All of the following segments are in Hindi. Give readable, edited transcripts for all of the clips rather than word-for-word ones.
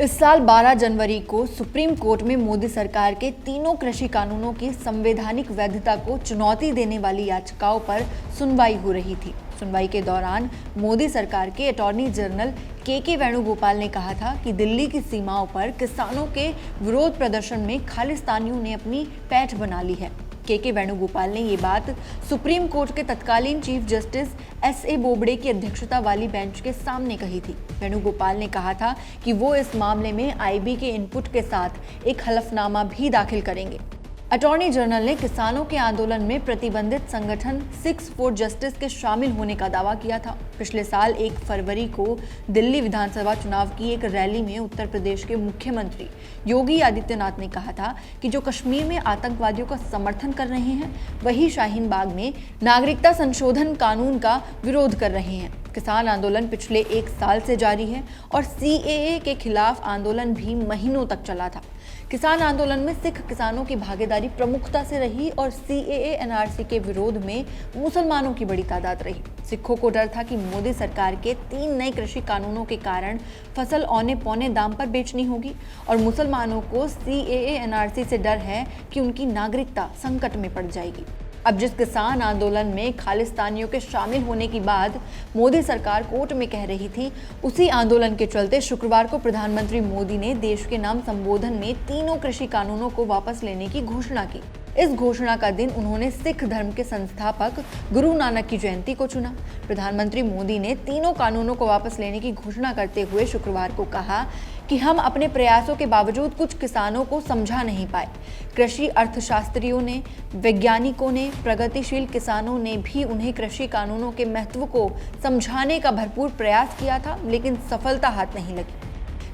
इस साल 12 जनवरी को सुप्रीम कोर्ट में मोदी सरकार के तीनों कृषि कानूनों की संवैधानिक वैधता को चुनौती देने वाली याचिकाओं पर सुनवाई हो रही थी। सुनवाई के दौरान मोदी सरकार के अटॉर्नी जनरल के वेणुगोपाल ने कहा था कि दिल्ली की सीमाओं पर किसानों के विरोध प्रदर्शन में खालिस्तानियों ने अपनी पैठ बना ली है। के वेणुगोपाल ने ये बात सुप्रीम कोर्ट के तत्कालीन चीफ जस्टिस एस.ए. बोबडे की अध्यक्षता वाली बेंच के सामने कही थी। वेणुगोपाल ने कहा था कि वो इस मामले में आईबी के इनपुट के साथ एक हलफनामा भी दाखिल करेंगे। अटॉर्नी जनरल ने किसानों के आंदोलन में प्रतिबंधित संगठन 6 फॉर जस्टिस के शामिल होने का दावा किया था। पिछले साल 1 फरवरी को दिल्ली विधानसभा चुनाव की एक रैली में उत्तर प्रदेश के मुख्यमंत्री योगी आदित्यनाथ ने कहा था कि जो कश्मीर में आतंकवादियों का समर्थन कर रहे हैं, वही शाहीन बाग में नागरिकता संशोधन कानून का विरोध कर रहे हैं। किसान आंदोलन पिछले 1 साल से जारी है और सीएए के खिलाफ आंदोलन भी महीनों तक चला था। किसान आंदोलन में सिख किसानों की भागीदारी प्रमुखता से रही और सीएए एनआरसी के विरोध में मुसलमानों की बड़ी तादाद रही। सिखों को डर था कि मोदी सरकार के 3 नए कृषि कानूनों के कारण फसल औने पौने दाम पर बेचनी होगी और मुसलमानों को सीएए एनआरसी से डर है कि उनकी नागरिकता संकट में पड़ जाएगी। अब जिस किसान आंदोलन में खालिस्तानियों के शामिल होने की बात मोदी सरकार कोर्ट में कह रही थी, उसी आंदोलन के चलते शुक्रवार को प्रधानमंत्री मोदी ने देश के नाम संबोधन में तीनों कृषि कानूनों को वापस लेने की घोषणा की। इस घोषणा का दिन उन्होंने सिख धर्म के संस्थापक गुरु नानक की जयंती को चुना। प्रधानमंत्री मोदी ने तीनों कानूनों को वापस लेने की घोषणा करते हुए शुक्रवार को कहा कि हम अपने प्रयासों के बावजूद कुछ किसानों को समझा नहीं पाए। कृषि अर्थशास्त्रियों ने, वैज्ञानिकों ने, प्रगतिशील किसानों ने भी उन्हें कृषि कानूनों के महत्व को समझाने का भरपूर प्रयास किया था, लेकिन सफलता हाथ नहीं लगी।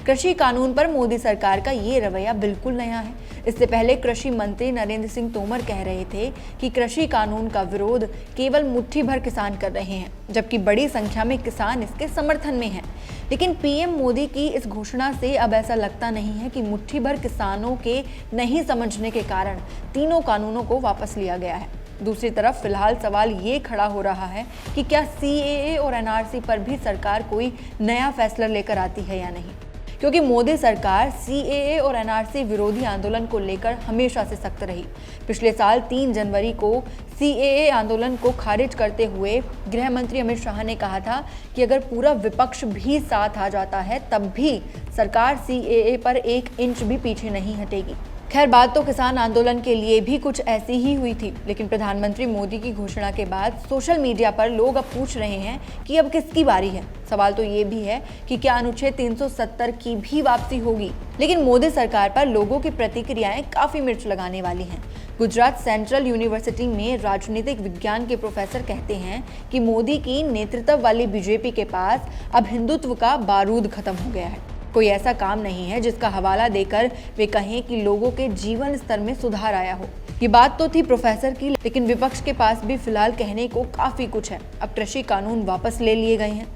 कृषि कानून पर मोदी सरकार का ये रवैया बिल्कुल नया है। इससे पहले कृषि मंत्री नरेंद्र सिंह तोमर कह रहे थे कि कृषि कानून का विरोध केवल मुट्ठी भर किसान कर रहे हैं, जबकि बड़ी संख्या में किसान इसके समर्थन में हैं। लेकिन पीएम मोदी की इस घोषणा से अब ऐसा लगता नहीं है कि मुट्ठी भर किसानों के नहीं समझने के कारण तीनों कानूनों को वापस लिया गया है। दूसरी तरफ फिलहाल सवाल ये खड़ा हो रहा है कि क्या सीएए और एनआरसी पर भी सरकार कोई नया फैसला लेकर आती है या नहीं, क्योंकि मोदी सरकार सीएए और एनआरसी विरोधी आंदोलन को लेकर हमेशा से सख्त रही। पिछले साल 3 जनवरी को सीएए आंदोलन को खारिज करते हुए गृह मंत्री अमित शाह ने कहा था कि अगर पूरा विपक्ष भी साथ आ जाता है तब भी सरकार सीएए पर 1 इंच भी पीछे नहीं हटेगी। खैर, बात तो किसान आंदोलन के लिए भी कुछ ऐसी ही हुई थी, लेकिन प्रधानमंत्री मोदी की घोषणा के बाद सोशल मीडिया पर लोग अब पूछ रहे हैं कि अब किसकी बारी है। सवाल तो ये भी है कि क्या अनुच्छेद 370 की भी वापसी होगी। लेकिन मोदी सरकार पर लोगों की प्रतिक्रियाएं काफी मिर्च लगाने वाली हैं। गुजरात सेंट्रल यूनिवर्सिटी में राजनीतिक विज्ञान के प्रोफेसर कहते हैं कि मोदी की नेतृत्व वाली बीजेपी के पास अब हिंदुत्व का बारूद खत्म हो गया है। कोई ऐसा काम नहीं है जिसका हवाला देकर वे कहें कि लोगों के जीवन स्तर में सुधार आया हो। ये बात तो थी प्रोफेसर की, लेकिन विपक्ष के पास भी फिलहाल कहने को काफी कुछ है। अब कृषि कानून वापस ले लिए गए हैं,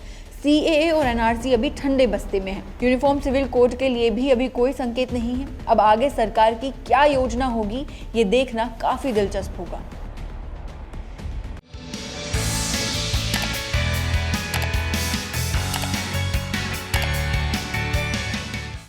सीएए और एनआरसी अभी ठंडे बस्ते में है, यूनिफॉर्म सिविल कोड के लिए भी अभी कोई संकेत नहीं है। अब आगे सरकार की क्या योजना होगी, ये देखना काफी दिलचस्प होगा।